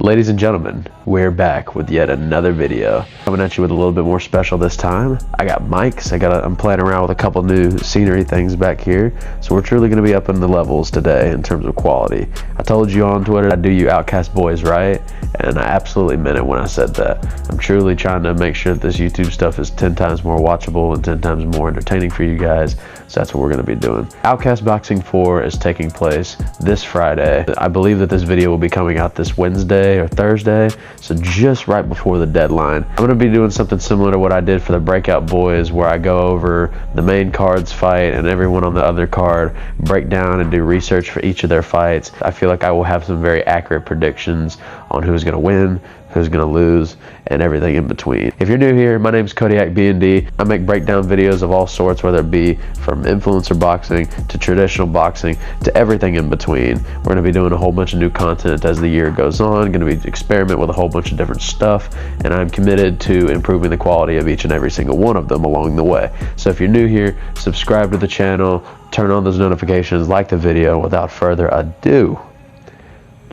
Ladies and gentlemen, we're back with yet another video. Coming at you with a little bit more special this time. I got mics, I'm playing around with a couple new scenery things back here. So we're truly gonna be up in the levels today in terms of quality. I told you on Twitter, I do you Outcast boys right, and I absolutely meant it when I said that. I'm truly trying to make sure that this YouTube stuff is 10 times more watchable and 10 times more entertaining for you guys. So that's what we're gonna be doing. Outcast Boxing 4 is taking place this Friday. I believe that this video will be coming out this Wednesday or Thursday, so just right before the deadline. I'm gonna be doing something similar to what I did for the Breakout Boys, where I go over the main card's fight and everyone on the other card, break down and do research for each of their fights. I feel like I will have some very accurate predictions on who's gonna win, who's gonna lose, and everything in between. If you're new here, my name is Kodiak B&D. I make breakdown videos of all sorts, whether it be from influencer boxing to traditional boxing to everything in between. We're gonna be doing a whole bunch of new content as the year goes on, gonna be experiment with a whole bunch of different stuff, and I'm committed to improving the quality of each and every single one of them along the way. So if you're new here, subscribe to the channel, turn on those notifications, like the video. Without further ado,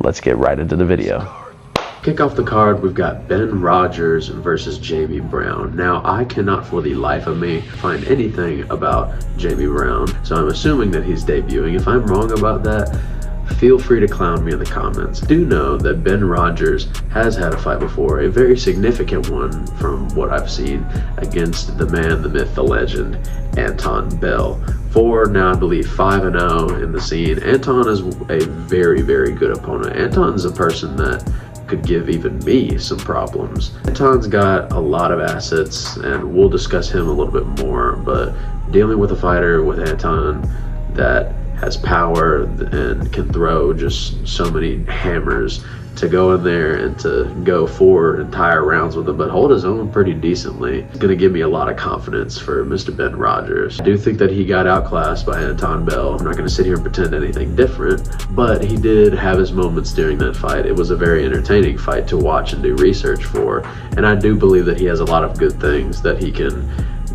let's get right into the video. Kick off the card, we've got Ben Rogers versus Jamie Brown. Now, I cannot for the life of me find anything about Jamie Brown, so I'm assuming that he's debuting. If I'm wrong about that, feel free to clown me in the comments. Do know that Ben Rogers has had a fight before, a very significant one from what I've seen, against the man, the myth, the legend, Anton Bell. Now, I believe 5-0 in the scene. Anton is a very, very good opponent. Anton's a person that could give even me some problems. Anton's got a lot of assets, and we'll discuss him a little bit more, but dealing with a fighter with Anton that has power and can throw just so many hammers, to go in there and to go 4 entire rounds with him but hold his own pretty decently, it's going to give me a lot of confidence for Mr. Ben Rogers. I do think that he got outclassed by Anton Bell. I'm not going to sit here and pretend anything different, but he did have his moments during that fight. It was a very entertaining fight to watch and do research for, and I do believe that he has a lot of good things that he can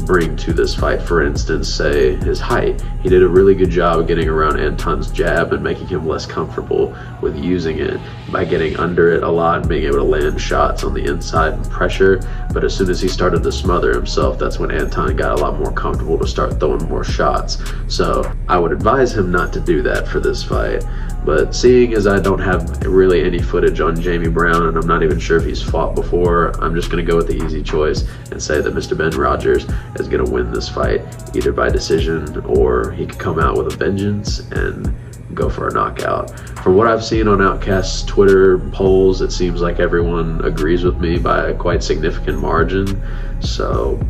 bring to this fight. For instance, say his height. He did a really good job of getting around Anton's jab and making him less comfortable with using it by getting under it a lot and being able to land shots on the inside and pressure. But as soon as he started to smother himself, that's when Anton got a lot more comfortable to start throwing more shots. So I would advise him not to do that for this fight. But seeing as I don't have really any footage on Jamie Brown, and I'm not even sure if he's fought before, I'm just going to go with the easy choice and say that Mr. Ben Rogers is going to win this fight, either by decision or he could come out with a vengeance and go for a knockout. From what I've seen on Outcasts Twitter polls, it seems like everyone agrees with me by a quite significant margin. So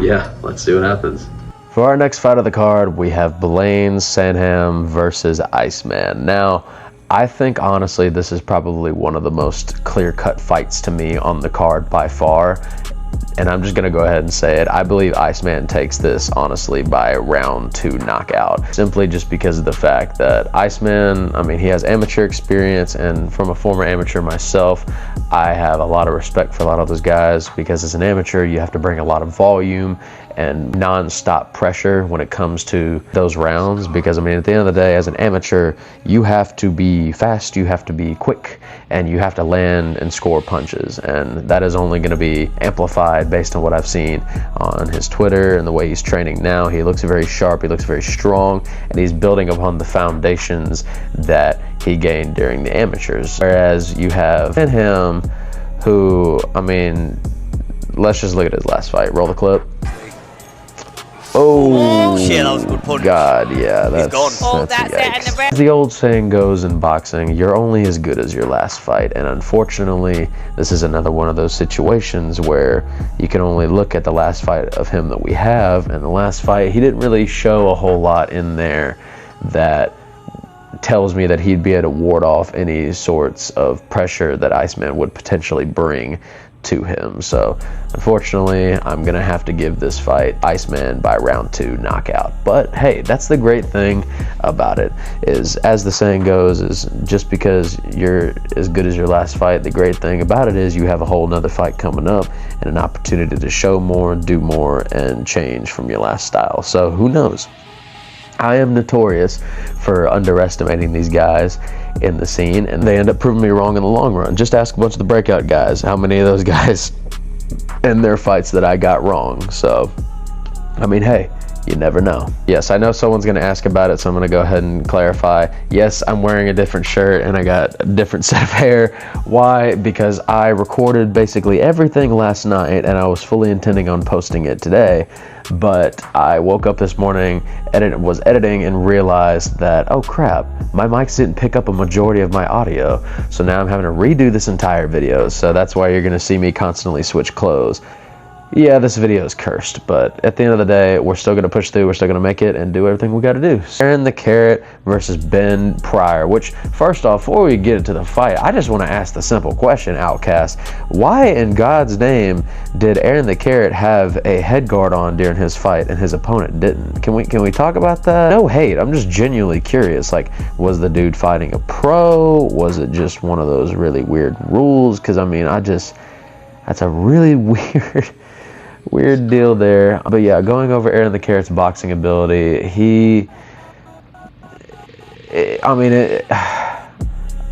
yeah, let's see what happens. For our next fight of the card, we have Blaine Sanham versus Iceman. Now, I think honestly this is probably one of the most clear-cut fights to me on the card by far, and I'm just gonna go ahead and say it. I believe Iceman takes this honestly by round 2 knockout, simply just because of the fact that Iceman, I mean, he has amateur experience, and from a former amateur myself, I have a lot of respect for a lot of those guys, because as an amateur you have to bring a lot of volume and non-stop pressure when it comes to those rounds, because I mean, at the end of the day, as an amateur, you have to be fast, you have to be quick, and you have to land and score punches, and that is only going to be amplified based on what I've seen on his Twitter and the way he's training now. He looks very sharp, he looks very strong, and he's building upon the foundations that he gained during the amateurs. Whereas you have him, who, I mean, let's just look at his last fight. Roll the clip. Oh, shit, that was a good punch. God, yeah, that's it. As the old saying goes in boxing, you're only as good as your last fight, and unfortunately, this is another one of those situations where you can only look at the last fight of him that we have, and the last fight, he didn't really show a whole lot in there that tells me that he'd be able to ward off any sorts of pressure that Iceman would potentially bring to him. So unfortunately, I'm gonna have to give this fight Iceman by round 2 knockout. But hey, that's the great thing about it, is as the saying goes, is just because you're as good as your last fight, the great thing about it is you have a whole nother fight coming up and an opportunity to show more, do more, and change from your last style. So who knows? I am notorious for underestimating these guys in the scene, and they end up proving me wrong in the long run. Just ask a bunch of the breakout guys how many of those guys in their fights that I got wrong. So, I mean, hey, you never know. Yes, I know someone's going to ask about it, so I'm going to go ahead and clarify. Yes, I'm wearing a different shirt and I got a different set of hair. Why? Because I recorded basically everything last night and I was fully intending on posting it today, but I woke up this morning, was editing, and realized that, oh crap, my mics didn't pick up a majority of my audio, so now I'm having to redo this entire video. So that's why you're going to see me constantly switch clothes. Yeah, this video is cursed, but at the end of the day, we're still going to push through, we're still going to make it and do everything we got to do. Aaron the Carrot versus Ben Pryor, which, first off, before we get into the fight, I just want to ask the simple question, Outcast. Why in God's name did Aaron the Carrot have a head guard on during his fight and his opponent didn't? Can we talk about that? No hate, I'm just genuinely curious. Like, was the dude fighting a pro? Was it just one of those really weird rules? Because, I mean, that's a really weird deal there. But yeah, going over Aaron the Carrot's boxing ability,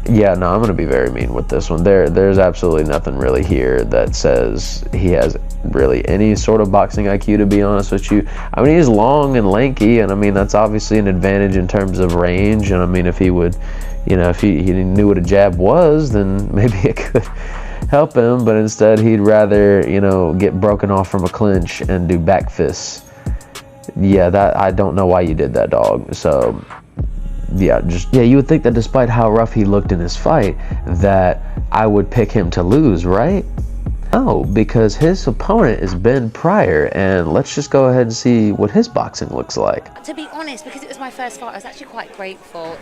yeah, no, I'm gonna be very mean with this one. There's absolutely nothing really here that says he has really any sort of boxing IQ, to be honest with you. I mean, he's long and lanky, and I mean, that's obviously an advantage in terms of range. And I mean, if he would, you know, if he knew what a jab was, then maybe it could help him, but instead he'd rather, you know, get broken off from a clinch and do back fists. Yeah, that, I don't know why you did that, dog. So yeah, you would think that despite how rough he looked in his fight, that I would pick him to lose, right? No, because his opponent is Ben Pryor, and let's just go ahead and see what his boxing looks like. To be honest, because it was my first fight, I was actually quite grateful.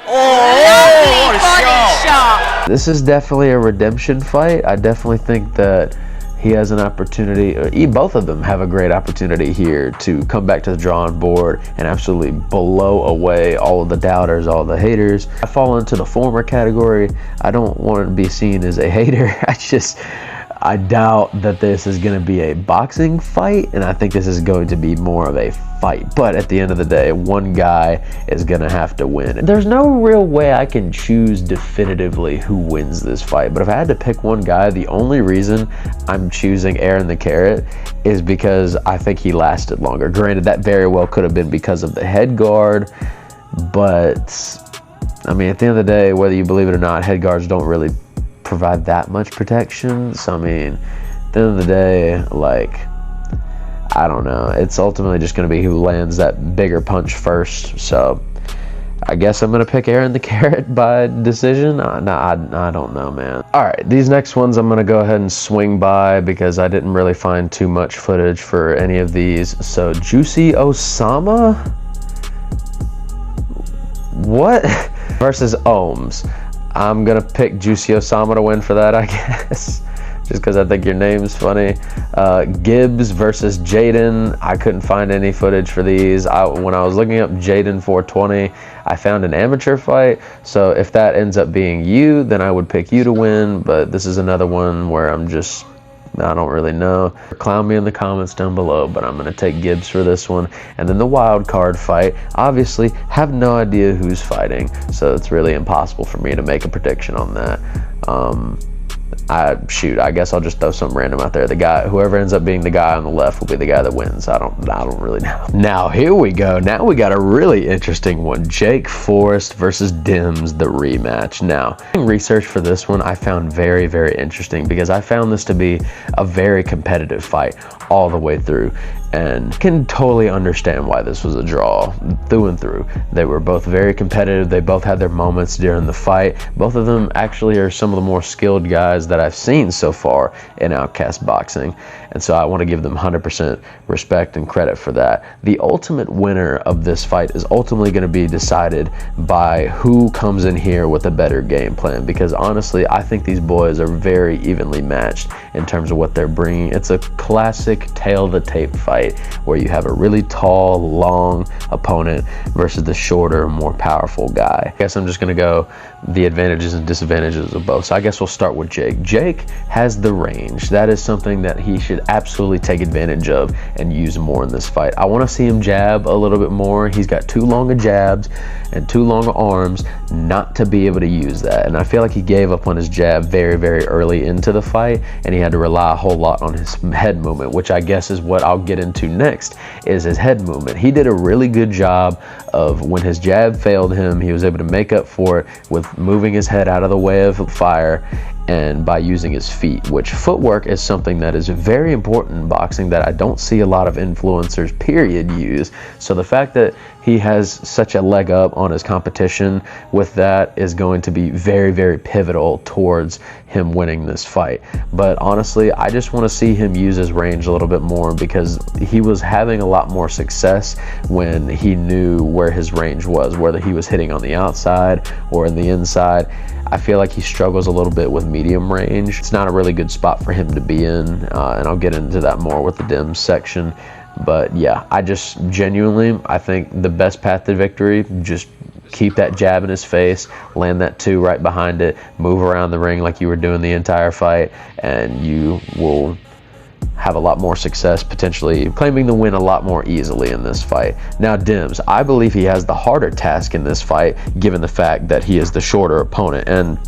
Lovely body shot. This is definitely a redemption fight. I definitely think that he has an opportunity, both of them have a great opportunity here to come back to the drawing board and absolutely blow away all of the doubters, all the haters. I fall into the former category. I don't want to be seen as a hater. I doubt that this is going to be a boxing fight, and I think this is going to be more of a fight. But at the end of the day, one guy is going to have to win. There's no real way I can choose definitively who wins this fight, but if I had to pick one guy, the only reason I'm choosing Aaron the Carrot is because I think he lasted longer. Granted, that very well could have been because of the head guard, but I mean, at the end of the day, whether you believe it or not, head guards don't really provide that much protection. So I mean, at the end of the day, like, I don't know, it's ultimately just going to be who lands that bigger punch first. So I guess I'm going to pick Aaron the Carrot by decision. I don't know, man. Alright, these next ones I'm going to go ahead and swing by because I didn't really find too much footage for any of these. So Juicy Osama, what? Versus Ohms. I'm gonna pick Juicy Osama to win for that, I guess, just because I think your name's funny. Gibbs versus Jaden. I couldn't find any footage for these. When I was looking up Jaden 420, I found an amateur fight. So if that ends up being you, then I would pick you to win. But this is another one where I don't really know. Clown me in the comments down below, but I'm going to take Gibbs for this one. And then the wild card fight, obviously have no idea who's fighting, so it's really impossible for me to make a prediction on that. I guess I'll just throw something random out there. Whoever ends up being the guy on the left will be the guy that wins. I don't really know. Now here we go. Now we got a really interesting one. Jake Forrest versus Dims, the rematch. Now, research for this one I found very, very interesting because I found this to be a very competitive fight all the way through, and can totally understand why this was a draw through and through. They were both very competitive. They both had their moments during the fight. Both of them actually are some of the more skilled guys that I've seen so far in Outcast boxing, and so I want to give them 100% respect and credit for that. The ultimate winner of this fight is ultimately going to be decided by who comes in here with a better game plan, because honestly, I think these boys are very evenly matched in terms of what they're bringing. It's a classic tail of the tape fight. fight where you have a really tall, long opponent versus the shorter, more powerful guy. I guess I'm just gonna go the advantages and disadvantages of both. So I guess we'll start with Jake. Jake has the range. That is something that he should absolutely take advantage of and use more in this fight. I want to see him jab a little bit more. He's got too long of jabs and too long of arms not to be able to use that. And I feel like he gave up on his jab very, very early into the fight, and he had to rely a whole lot on his head movement, which I guess is what I'll get into next, is his head movement. He did a really good job of, when his jab failed him, he was able to make up for it with moving his head out of the way of fire and by using his feet, which footwork is something that is very important in boxing that I don't see a lot of influencers period use. So the fact that he has such a leg up on his competition with that is going to be very, very pivotal towards him winning this fight. But honestly, I just want to see him use his range a little bit more, because he was having a lot more success when he knew where his range was, whether he was hitting on the outside or in the inside. I feel like he struggles a little bit with medium range. It's not a really good spot for him to be in, and I'll get into that more with the DIMS section. But yeah, I just genuinely, I think the best path to victory, just keep that jab in his face, land that 2 right behind it, move around the ring like you were doing the entire fight, and you will have a lot more success, potentially claiming the win a lot more easily in this fight. Now DIMS, I believe he has the harder task in this fight, given the fact that he is the shorter opponent, and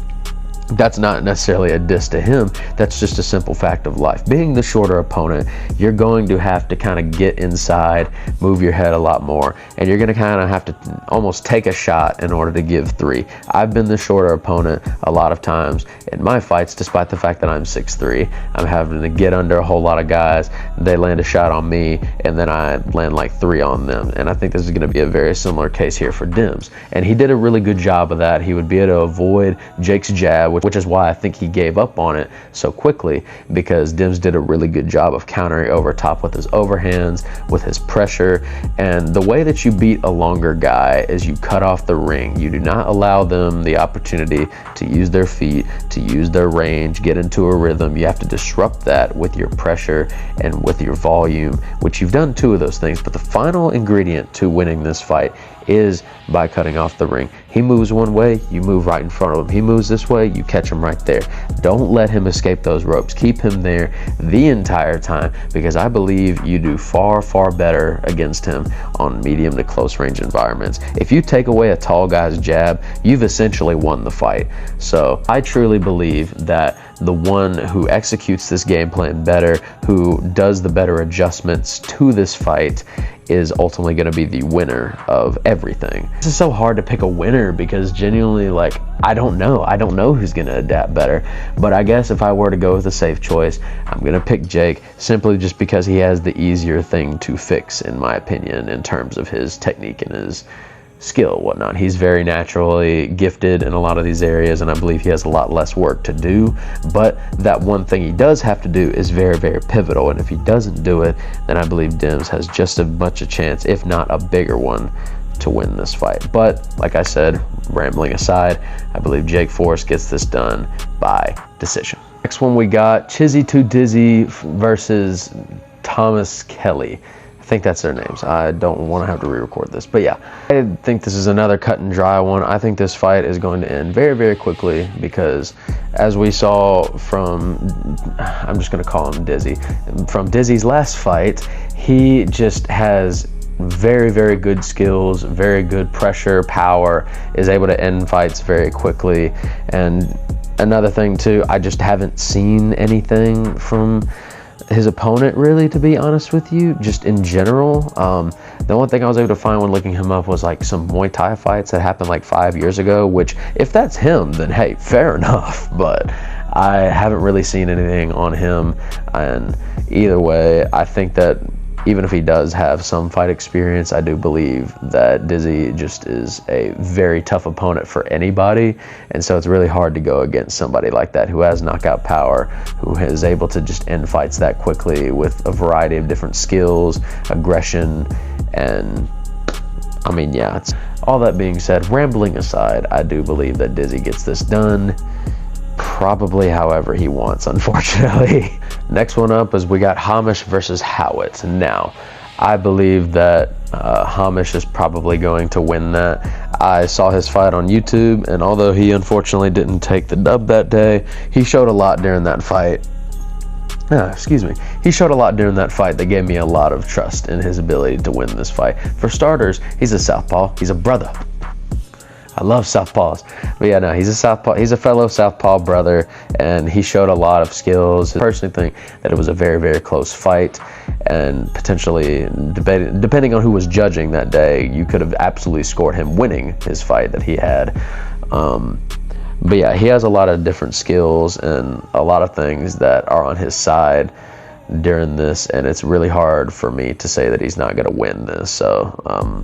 that's not necessarily a diss to him. That's just a simple fact of life. Being the shorter opponent, you're going to have to kind of get inside, move your head a lot more, and you're going to kind of have to almost take a shot in order to give 3. I've been the shorter opponent a lot of times in my fights, despite the fact that I'm 6'3". I'm having to get under a whole lot of guys. They land a shot on me, and then I land like 3 on them. And I think this is going to be a very similar case here for DIMS. And he did a really good job of that. He would be able to avoid Jake's jab, which is why I think he gave up on it so quickly, because DIMS did a really good job of countering over top with his overhands, with his pressure. And the way that you beat a longer guy is you cut off the ring. You do not allow them the opportunity to use their feet, to use their range, get into a rhythm. You have to disrupt that with your pressure and with your volume, which you've done 2 of those things. But the final ingredient to winning this fight is by cutting off the ring. He moves one way, you move right in front of him. He moves this way, you catch him right there. Don't let him escape those ropes. Keep him there the entire time, because I believe you do far, far better against him on medium to close range environments. If you take away a tall guy's jab, you've essentially won the fight. So I truly believe that the one who executes this game plan better, who does the better adjustments to this fight, is ultimately going to be the winner of everything. This is so hard to pick a winner, because genuinely, like, I don't know who's going to adapt better. But I guess if I were to go with a safe choice, I'm going to pick Jake, simply just because he has the easier thing to fix, in my opinion, in terms of his technique and his skill, whatnot. He's very naturally gifted in a lot of these areas, and I believe he has a lot less work to do. But that one thing he does have to do is very, very pivotal, and if he doesn't do it, then I believe DIMS has just as much a chance, if not a bigger one, to win this fight. But like I said, rambling aside, I believe Jake Forrest gets this done by decision. Next one, we got Chizzy Too Dizzy versus Thomas Kelly. I think that's their names. I don't want to have to re-record this, but yeah, I think this is another cut and dry one. I think this fight is going to end very, very quickly, because as we saw from, I'm just going to call him Dizzy, from Dizzy's last fight, he just has very, very good skills, very good pressure, power, is able to end fights very quickly. And another thing too, I just haven't seen anything from his opponent, really, to be honest with you, just in general. The only thing I was able to find when looking him up was like some Muay Thai fights that happened like 5 years ago, which if that's him, then hey, fair enough. But I haven't really seen anything on him, and either way, I think that even if he does have some fight experience, I do believe that Dizzy just is a very tough opponent for anybody, and so it's really hard to go against somebody like that who has knockout power, who is able to just end fights that quickly with a variety of different skills, aggression, and I mean, yeah. All that being said, rambling aside, I do believe that Dizzy gets this done probably however he wants, unfortunately. Next one up is we got Hamish versus Howitt. Now, I believe that Hamish is probably going to win that. I saw his fight on YouTube, and although he unfortunately didn't take the dub that day, he showed a lot during that fight. He showed a lot during that fight that gave me a lot of trust in his ability to win this fight. For starters, he's a southpaw. He's a brother. I love southpaws. But yeah, no, he's a southpaw. He's a fellow southpaw brother, and he showed a lot of skills. I personally think that it was a very, very close fight, and potentially, depending on who was judging that day, you could have absolutely scored him winning his fight that he had. But yeah, he has a lot of different skills and a lot of things that are on his side during this, and it's really hard for me to say that he's not going to win this. So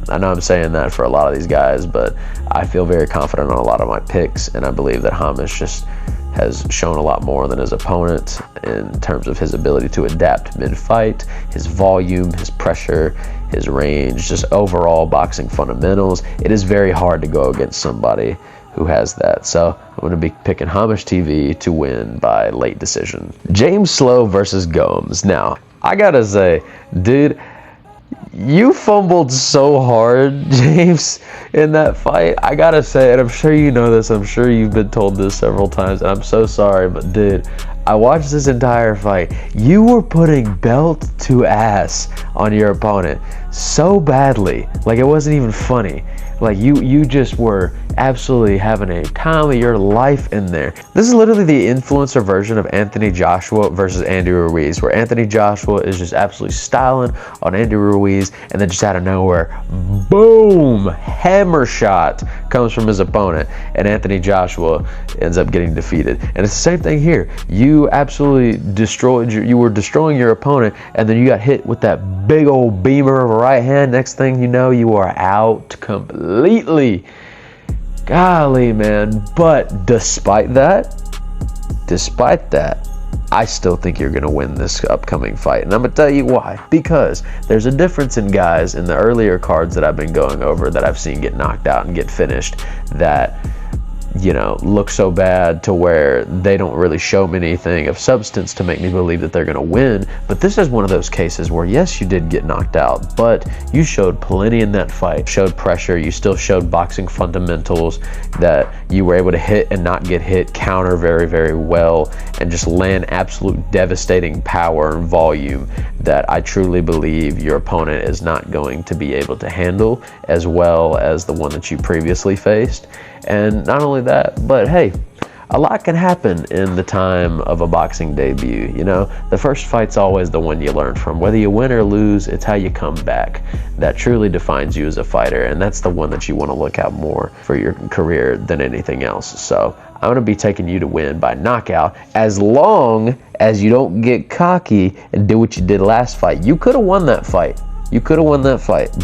I know I'm saying that for a lot of these guys, but I feel very confident on a lot of my picks, and I believe that Hamish just has shown a lot more than his opponent in terms of his ability to adapt mid-fight, his volume, his pressure, his range, just overall boxing fundamentals. It is very hard to go against somebody who has that. So I'm going to be picking Hamish TV to win by late decision. James Slow versus Gomes. Now, I gotta say, dude, you fumbled so hard, James, in that fight. I gotta say, and I'm sure you know this, I'm sure you've been told this several times, and I'm so sorry, but dude, I watched this entire fight. You were putting belt to ass on your opponent so badly, like it wasn't even funny. Like you just were absolutely having a time of your life in there. This is literally the influencer version of Anthony Joshua versus Andy Ruiz, where Anthony Joshua is just absolutely styling on Andy Ruiz, and then just out of nowhere, boom, hammer shot comes from his opponent, and Anthony Joshua ends up getting defeated. And it's the same thing here. You absolutely you were destroying your opponent, and then you got hit with that big old beamer of a right hand. Next thing you know, you are out completely. Golly, man. But despite that, I still think you're going to win this upcoming fight. And I'm going to tell you why. Because there's a difference in guys in the earlier cards that I've been going over that I've seen get knocked out and get finished that, you know, look so bad to where they don't really show me anything of substance to make me believe that they're going to win. But this is one of those cases where, yes, you did get knocked out, but you showed plenty in that fight. Showed pressure. You still showed boxing fundamentals, that you were able to hit and not get hit, counter very, very well, and just land absolute devastating power and volume that I truly believe your opponent is not going to be able to handle as well as the one that you previously faced. And not only that, but hey, a lot can happen in the time of a boxing debut. You know, the first fight's always the one you learn from. Whether you win or lose, it's how you come back that truly defines you as a fighter, and that's the one that you want to look out more for your career than anything else. So I'm going to be taking you to win by knockout, as long as you don't get cocky and do what you did last fight. You could have won that fight.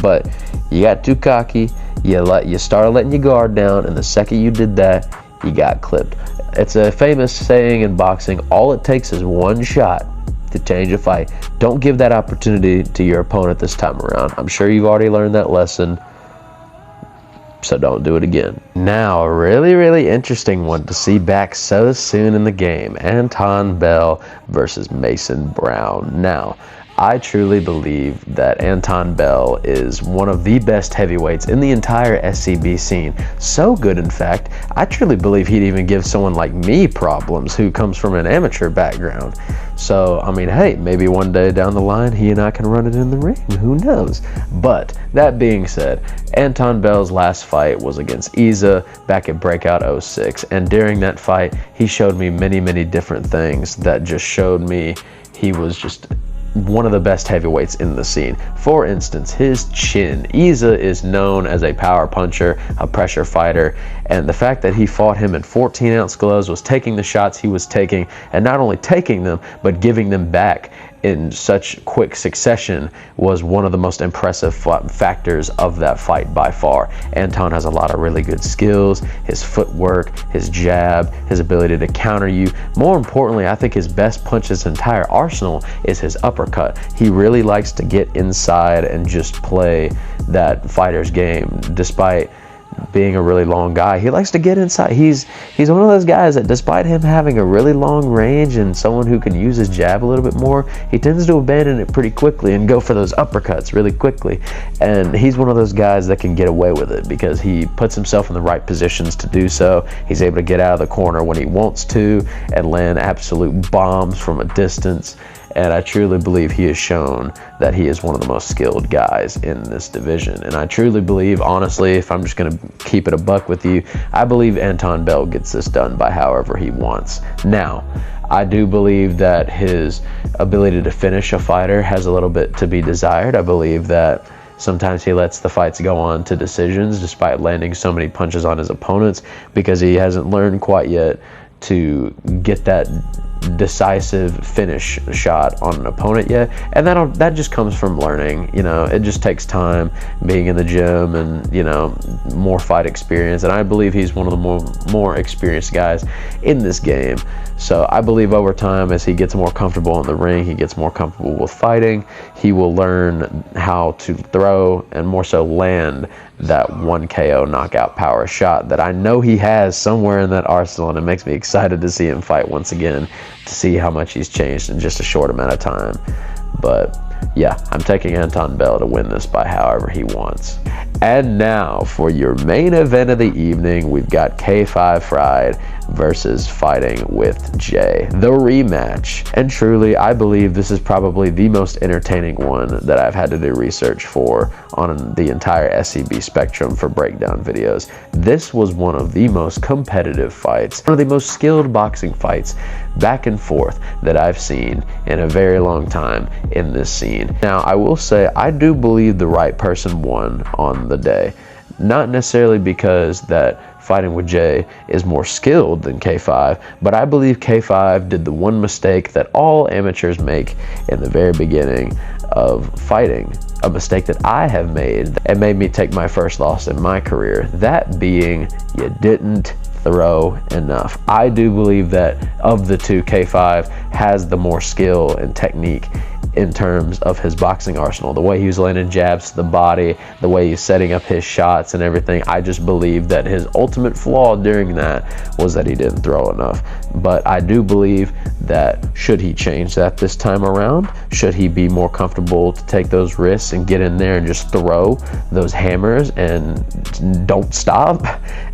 But you got too cocky. You started letting your guard down, and the second you did that, you got clipped. It's a famous saying in boxing, all it takes is one shot to change a fight. Don't give that opportunity to your opponent this time around. I'm sure you've already learned that lesson, so don't do it again. Now, a really, really interesting one to see back so soon in the game. Anton Bell versus Mason Brown. Now, I truly believe that Anton Bell is one of the best heavyweights in the entire SCB scene. So good, in fact, I truly believe he'd even give someone like me problems who comes from an amateur background. So, I mean, hey, maybe one day down the line, he and I can run it in the ring. Who knows? But that being said, Anton Bell's last fight was against Iza back at Breakout 06. And during that fight, he showed me many, many different things that just showed me he was just one of the best heavyweights in the scene. For instance, his chin. Iza is known as a power puncher, a pressure fighter, and the fact that he fought him in 14-ounce gloves, was taking the shots he was taking, and not only taking them, but giving them back in such quick succession, was one of the most impressive factors of that fight by far. Anton has a lot of really good skills, his footwork, his jab, his ability to counter you. More importantly, I think his best punch, his entire arsenal, is his uppercut. He really likes to get inside and just play that fighter's game, despite being a really long guy. He likes to get inside. He's one of those guys that, despite him having a really long range and someone who can use his jab a little bit more, he tends to abandon it pretty quickly and go for those uppercuts really quickly. And he's one of those guys that can get away with it because he puts himself in the right positions to do so. He's able to get out of the corner when he wants to and land absolute bombs from a distance. And I truly believe he has shown that he is one of the most skilled guys in this division. And I truly believe, honestly, if I'm just going to keep it a buck with you, I believe Anton Bell gets this done by however he wants. Now, I do believe that his ability to finish a fighter has a little bit to be desired. I believe that sometimes he lets the fights go on to decisions despite landing so many punches on his opponents because he hasn't learned quite yet to get that decisive finish shot on an opponent yet, and that just comes from learning. You know, it just takes time, being in the gym, and you know, more fight experience. And I believe he's one of the more experienced guys in this game. So I believe over time, as he gets more comfortable in the ring, he gets more comfortable with fighting, he will learn how to throw and more so land that 1 KO knockout power shot that I know he has somewhere in that arsenal, and it makes me excited to see him fight once again, to see how much he's changed in just a short amount of time. But yeah, I'm taking Anton Bell to win this by however he wants. And now for your main event of the evening, we've got K5FIRED versus Fighting with Jay, the rematch. And truly, I believe this is probably the most entertaining one that I've had to do research for on the entire SCB spectrum for breakdown videos. This was one of the most competitive fights, one of the most skilled boxing fights back and forth that I've seen in a very long time in this scene. Now, I will say, I do believe the right person won on the day. Not necessarily because that Fighting with Jay is more skilled than K5, but I believe K5 did the one mistake that all amateurs make in the very beginning of fighting, a mistake that I have made and made me take my first loss in my career, that being you didn't throw enough. I do believe that of the two, K5 has the more skill and technique in terms of his boxing arsenal. The way he was landing jabs to the body, the way he's setting up his shots and everything. I just believe that his ultimate flaw during that was that he didn't throw enough. But I do believe that should he change that this time around, should he be more comfortable to take those risks and get in there and just throw those hammers and don't stop,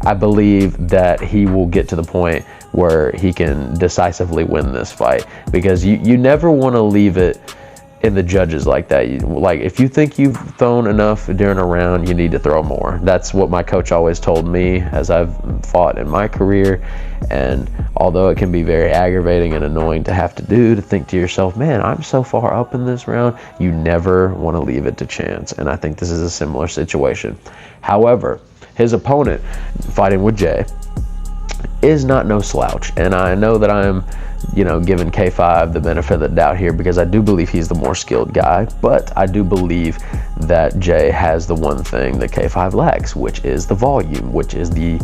I believe that he will get to the point where he can decisively win this fight. Because you never want to leave it in the judges like that. Like, if you think you've thrown enough during a round, you need to throw more. That's what my coach always told me as I've fought in my career. And although it can be very aggravating and annoying to have to do, to think to yourself, man, I'm so far up in this round, you never want to leave it to chance. And I think this is a similar situation. However, his opponent, Fighting with Jay, is not no slouch. And I know that I'm, giving K5 the benefit of the doubt here because I do believe he's the more skilled guy, but I do believe that Jay has the one thing that K5 lacks, which is the volume, which is the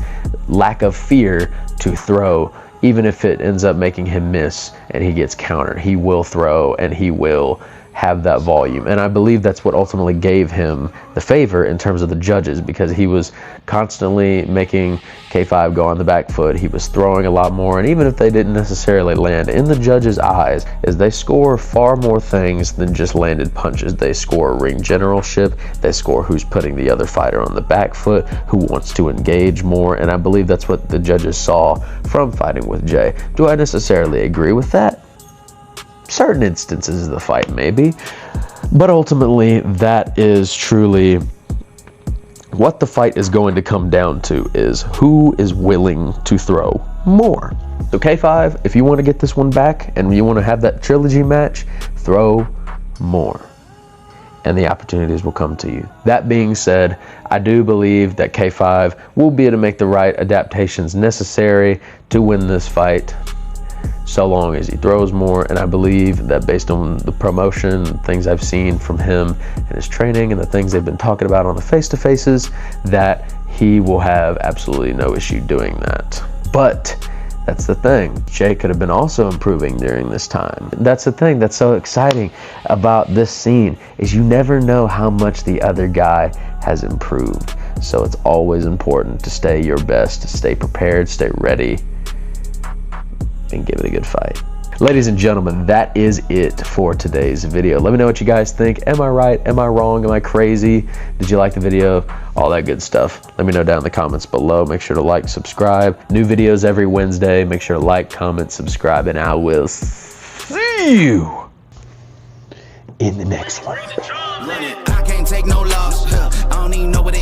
lack of fear to throw. Even if it ends up making him miss and he gets countered, he will throw and he will have that volume. And I believe that's what ultimately gave him the favor in terms of the judges, because he was constantly making K5 go on the back foot. He was throwing a lot more, and even if they didn't necessarily land, in the judges' eyes, is they score far more things than just landed punches. They score ring generalship, they score who's putting the other fighter on the back foot, who wants to engage more, and I believe that's what the judges saw from Fighting with Jay. Do I necessarily agree with that? Certain instances of the fight, maybe, but ultimately that is truly what the fight is going to come down to, is who is willing to throw more. So K5, if you want to get this one back and you want to have that trilogy match, throw more and the opportunities will come to you. That being said, I do believe that K5 will be able to make the right adaptations necessary to win this fight, so long as he throws more. And I believe that based on the promotion, things I've seen from him and his training and the things they've been talking about on the face-to-faces, that he will have absolutely no issue doing that. But that's the thing, Jay could have been also improving during this time. That's the thing that's so exciting about this scene, is you never know how much the other guy has improved. So it's always important to stay your best, to stay prepared, stay ready, and give it a good fight. Ladies and gentlemen, that is it for today's video. Let me know what you guys think. Am I right? Am I wrong? Am I crazy? Did you like the video? All that good stuff. Let me know down in the comments below. Make sure to like, subscribe. New videos every Wednesday. Make sure to like, comment, subscribe, and I will see you in the next one. I can't take no loss. I don't even know what it